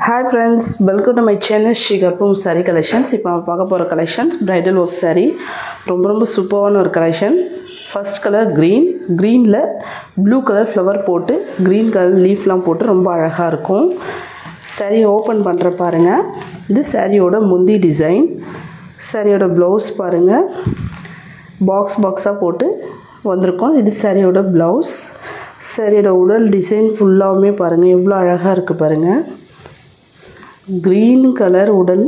Hi friends, welcome to my channel Shigarpum Saree Collections. இப்போ நம்ம பார்க்க போகிற கலெக்ஷன்ஸ் பிரைடல் ஒர்க் saree. ரொம்ப சூப்பரான ஒரு கலெக்ஷன். ஃபர்ஸ்ட் கலர் க்ரீனில் ப்ளூ கலர் ஃப்ளவர் போட்டு க்ரீன் கலர் லீஃப்லாம் போட்டு ரொம்ப அழகாக இருக்கும். saree ஓப்பன் பண்ணுற பாருங்கள். இது சாரியோட முந்தி டிசைன். சாரியோட ப்ளவுஸ் பாருங்கள். பாக்ஸாக போட்டு வந்திருக்கோம். இது சாரியோட ப்ளவுஸ். சாரியோட உடல் டிசைன் ஃபுல்லாகவுமே பாருங்கள் எவ்வளோ அழகாக இருக்குது பாருங்கள். க்ரீன் கலர் உடல்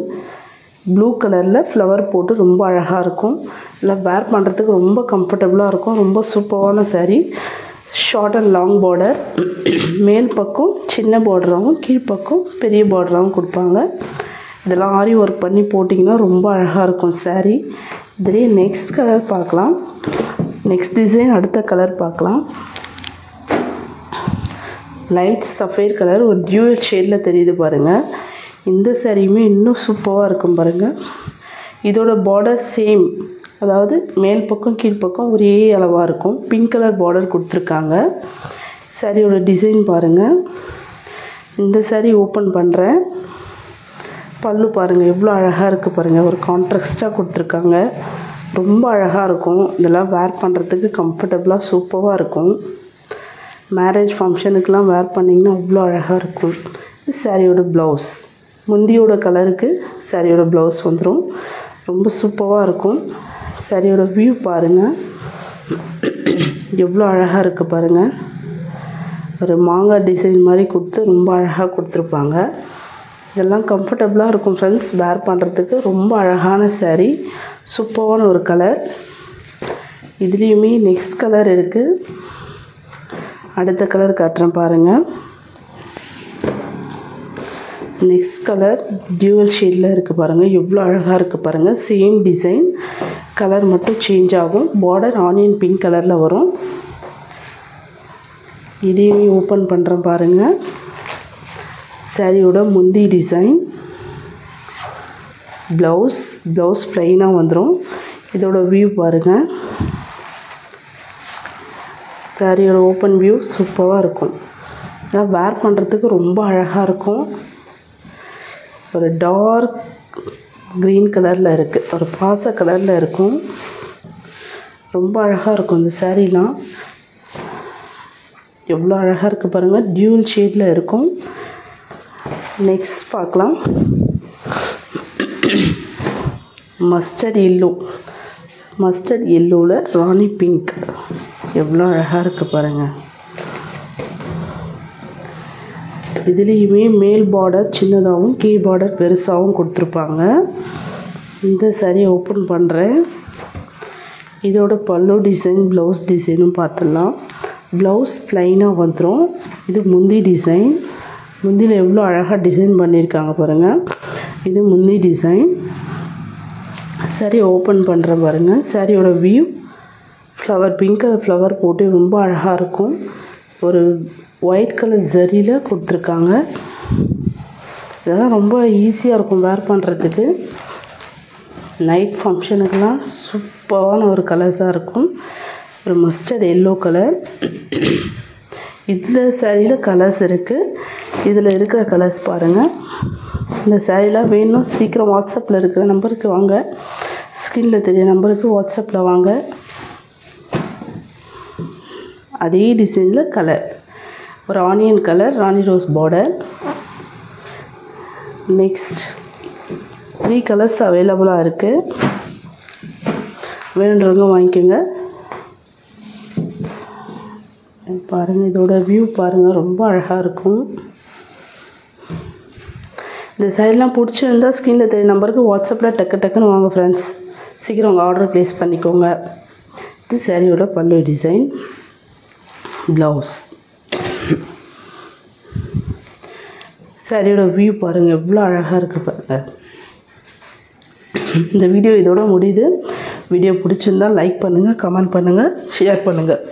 ப்ளூ கலரில் ஃப்ளவர் போட்டு ரொம்ப அழகாக இருக்கும். இல்லை வேர் பண்ணுறதுக்கு ரொம்ப கம்ஃபர்டபுளாக இருக்கும். ரொம்ப சூப்பரான saree. Short and long border. மேல் பக்கம் சின்ன பார்டராகவும் கீழ்ப்பக்கம் பெரிய பார்டராகவும் கொடுப்பாங்க. இதெல்லாம் ஆரி ஒர்க் பண்ணி போட்டிங்கன்னா ரொம்ப அழகாக இருக்கும் saree. இதுலேயே நெக்ஸ்ட் கலர் பார்க்கலாம். நெக்ஸ்ட் டிசைன் அடுத்த கலர் பார்க்கலாம். லைட் சஃபேர் கலர் ஒரு டியூவல் ஷேடில் தெரியுது பாருங்கள். இந்த சாரியுமே இன்னும் சூப்பராக இருக்கும் பாருங்கள். இதோட பார்டர் சேம், அதாவது மேல் பக்கம் கீழ்ப்பக்கம் ஒரே அளவாக இருக்கும். பிங்க் கலர் பார்டர் கொடுத்துருக்காங்க. சாரியோட டிசைன் பாருங்கள். இந்த சாரி ஓப்பன் பண்ணுறேன். பல்லு பாருங்கள் எவ்வளோ அழகாக இருக்குது பாருங்கள். ஒரு கான்ட்ராஸ்ட்டாக கொடுத்துருக்காங்க. ரொம்ப அழகாக இருக்கும். இதெல்லாம் வேர் பண்ணுறதுக்கு கம்ஃபர்டபுளாக சூப்பராக இருக்கும். மேரேஜ் ஃபங்க்ஷனுக்கெலாம் வேர் பண்ணிங்கன்னா அவ்வளோ அழகாக இருக்கும். இது சாரியோட ப்ளவுஸ். முந்தியோட கலருக்கு சாரியோட ப்ளவுஸ் வந்துடும். ரொம்ப சூப்பராக இருக்கும். சாரியோட வியூ பாருங்கள் எவ்வளோ அழகாக இருக்குது பாருங்கள். ஒரு மாங்காய் டிசைன் மாதிரி கொடுத்து ரொம்ப அழகாக கொடுத்துருப்பாங்க. இதெல்லாம் கம்ஃபர்டபுளாக இருக்கும் ஃப்ரெண்ட்ஸ். வேர் பண்ணுறதுக்கு ரொம்ப அழகான saree. சூப்பரான ஒரு கலர். இதுலேயுமே நெக்ஸ்ட் கலர் இருக்குது. அடுத்த கலர் காட்டுறேன் பாருங்கள். நெக்ஸ்ட் கலர் டியூவல் ஷேடில் இருக்குது பாருங்கள். எவ்வளோ அழகாக இருக்குது பாருங்கள். சேம் டிசைன், கலர் மட்டும் சேஞ்ச் ஆகும். பார்டர் ஆனியன் பிங்க் கலரில் வரும். இதையும் ஓப்பன் பண்ணுறேன் பாருங்கள். சாரியோட முந்தி டிசைன். ப்ளவுஸ் ப்ளைனாக வந்துடும். இதோட வியூ பாருங்கள். சாரியோட ஓப்பன் வியூ சூப்பராக இருக்கும். இதான் வேர் பண்ணுறதுக்கு ரொம்ப அழகாக இருக்கும். ஒரு டார்க் க்ரீன் கலரில் இருக்குது. ஒரு பாச கலரில் இருக்கும். ரொம்ப அழகாக இருக்கும் இந்த சாரீலாம். எவ்வளோ அழகாக இருக்குது பாருங்கள். டியூவல் ஷேடில் இருக்கும். நெக்ஸ்ட் பார்க்கலாம். மஸ்டர்ட் எல்லோவில் ராணி பிங்க். எவ்வளோ அழகாக இருக்குது பாருங்கள். இதுலேயுமே மேல் பார்டர் சின்னதாகவும் கீழ் பார்டர் பெருசாகவும் கொடுத்துருப்பாங்க. இந்த saree ஓப்பன் பண்ணுறேன். இதோட பல்லு டிசைன் ப்ளவுஸ் டிசைனும் பார்த்துடலாம். ப்ளவுஸ் ப்ளைனாக வந்துடும். இது முந்தி டிசைன். முந்தியில் எவ்வளோ அழகாக டிசைன் பண்ணியிருக்காங்க பாருங்கள். இது முந்தி டிசைன். saree ஓப்பன் பண்ணுற பாருங்கள். சாரியோட வியூ பிங்க் கலர் ஃப்ளவர் போட்டு ரொம்ப அழகாக இருக்கும். ஒரு ஒயிட் கலர் ஜரியில் கொடுத்துருக்காங்க. இதெல்லாம் ரொம்ப ஈஸியாக இருக்கும் வேர் பண்ணுறதுக்கு. நைட் ஃபங்க்ஷனுக்கெலாம் சூப்பரான ஒரு கலர்ஸாக இருக்கும். ஒரு மஸ்டர்ட் எல்லோ கலர். இந்த சாரியில் கலர்ஸ் இருக்குது. இதில் இருக்கிற கலர்ஸ் பாருங்கள். இந்த சாரிலாம் வேணும் சீக்கிரம் வாட்ஸ்அப்பில் இருக்கிற நம்பருக்கு வாங்க. ஸ்க்ரீனில் தெரிய நம்பருக்கு வாட்ஸ்அப்பில் வாங்க. அதே டிசைனில் கலர் ஒரு ஆனியன் கலர், ராணி ரோஸ் பார்டர். நெக்ஸ்ட் 3 கலர்ஸ் அவைலபிளாக இருக்குது. வேணுன்றவங்க வாங்கிக்கோங்க. பாருங்கள் இதோட வியூ பாருங்கள். ரொம்ப அழகாக இருக்கும். இந்த சைடெலாம் பிடிச்சிருந்தால் ஸ்க்ரீனில் தெரிய நம்பருக்கு வாட்ஸ்அப்பில் டக்குன்னு வாங்க ஃப்ரெண்ட்ஸ். சீக்கிரம் உங்கள் ஆர்டர் ப்ளேஸ் பண்ணிக்கோங்க. இது சாரியோட பல்லு டிசைன். ப்ளவுஸ். சாரியோட வியூ பாருங்கள் எவ்வளோ அழகாக இருக்குது பாருங்கள். இந்த வீடியோ இதோட முடியுது. வீடியோ பிடிச்சிருந்தால் லைக் பண்ணுங்கள், கமெண்ட் பண்ணுங்கள், ஷேர் பண்ணுங்கள்.